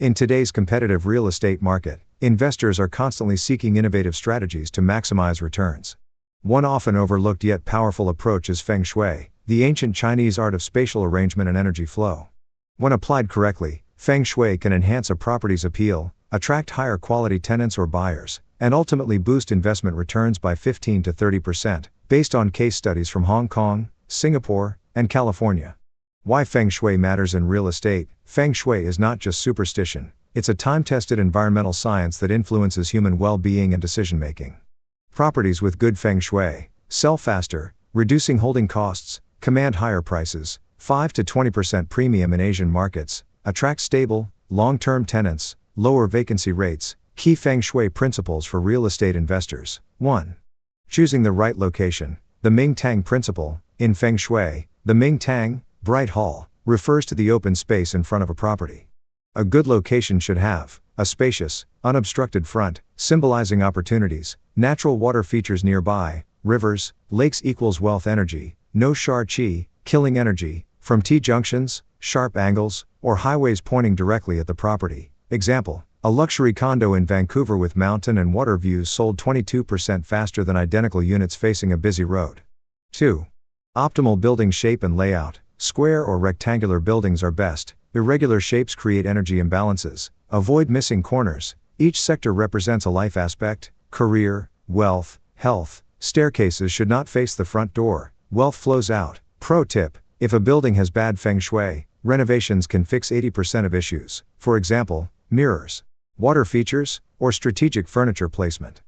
In today's competitive real estate market, investors are constantly seeking innovative strategies to maximize returns. One often overlooked yet powerful approach is Feng Shui, the ancient Chinese art of spatial arrangement and energy flow. When applied correctly, Feng Shui can enhance a property's appeal, attract higher quality tenants or buyers, and ultimately boost investment returns by 15 to 30%, based on case studies from Hong Kong, Singapore, and California. Why Feng Shui matters in real estate? Feng Shui is not just superstition, it's a time-tested environmental science that influences human well-being and decision-making. Properties with good Feng Shui sell faster, reducing holding costs, command higher prices, 5 to 20% premium in Asian markets, attract stable, long-term tenants, lower vacancy rates. Key Feng Shui principles for real estate investors. 1. Choosing the right location. The Ming Tang principle. In Feng Shui, the Ming Tang, bright hall, refers to the open space in front of a property. A good location should have a spacious, unobstructed front, symbolizing opportunities, natural water features nearby, rivers, lakes equals wealth energy, no Sha Qi, killing energy, from T-junctions, sharp angles, or highways pointing directly at the property. Example, a luxury condo in Vancouver with mountain and water views sold 22% faster than identical units facing a busy road. 2. Optimal building shape and layout. Square or rectangular buildings are best. Irregular shapes create energy imbalances. Avoid missing corners. Each sector represents a life aspect, career, wealth, health. Staircases should not face the front door. Wealth flows out. Pro tip: if a building has bad Feng Shui, renovations can fix 80% of issues. For example, mirrors, water features, or strategic furniture placement.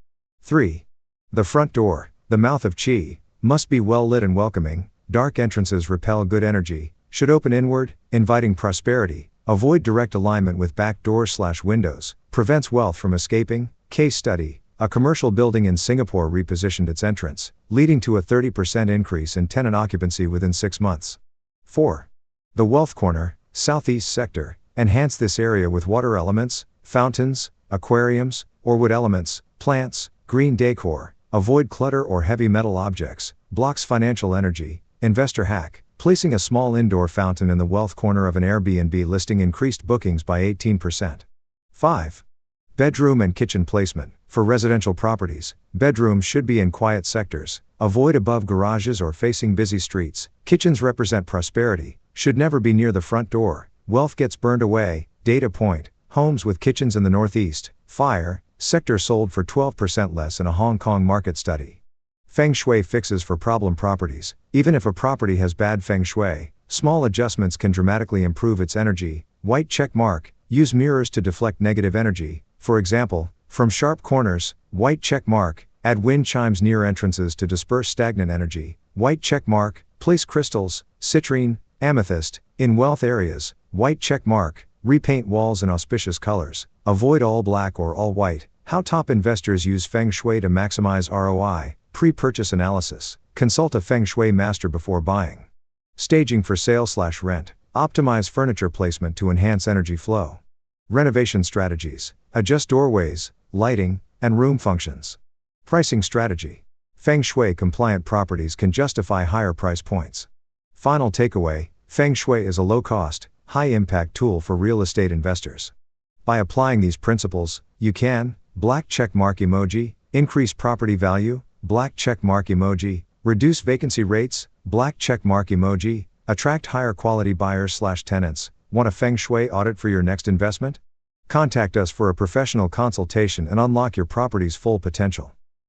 3. The front door, the mouth of Qi, must be well lit and welcoming. Dark entrances repel good energy, should open inward, inviting prosperity. Avoid direct alignment with back doors/windows, prevents wealth from escaping. Case study: a commercial building in Singapore repositioned its entrance, leading to a 30% increase in tenant occupancy within 6 months. 4. The wealth corner, southeast sector, enhance this area with water elements, fountains, aquariums, or wood elements, plants, green decor. Avoid clutter or heavy metal objects, blocks financial energy. Investor hack: placing a small indoor fountain in the wealth corner of an Airbnb listing increased bookings by 18%. 5. Bedroom and kitchen placement. For residential properties, bedrooms should be in quiet sectors. Avoid above garages or facing busy streets. Kitchens represent prosperity, should never be near the front door. Wealth gets burned away. Data point: homes with kitchens in the northeast, fire, sector sold for 12% less in a Hong Kong market study. Feng Shui fixes for problem properties. Even if a property has bad Feng Shui, small adjustments can dramatically improve its energy. White check mark: use mirrors to deflect negative energy. For example, from sharp corners, white check mark. Add wind chimes near entrances to disperse stagnant energy. White check mark. Place crystals, citrine, amethyst, in wealth areas. White check mark. Repaint walls in auspicious colors. Avoid all black or all white. How top investors use Feng Shui to maximize ROI. Pre-purchase analysis. Consult a Feng Shui master before buying. Staging for sale/rent. Optimize furniture placement to enhance energy flow. Renovation strategies. Adjust doorways, lighting, and room functions. Pricing strategy. Feng Shui compliant properties can justify higher price points. Final takeaway: Feng Shui is a low-cost, high-impact tool for real estate investors. By applying these principles, you can black check mark emoji, increase property value, black check mark emoji, reduce vacancy rates, black check mark emoji, attract higher quality buyers/tenants. Want a Feng Shui audit for your next investment? Contact us for a professional consultation and unlock your property's full potential.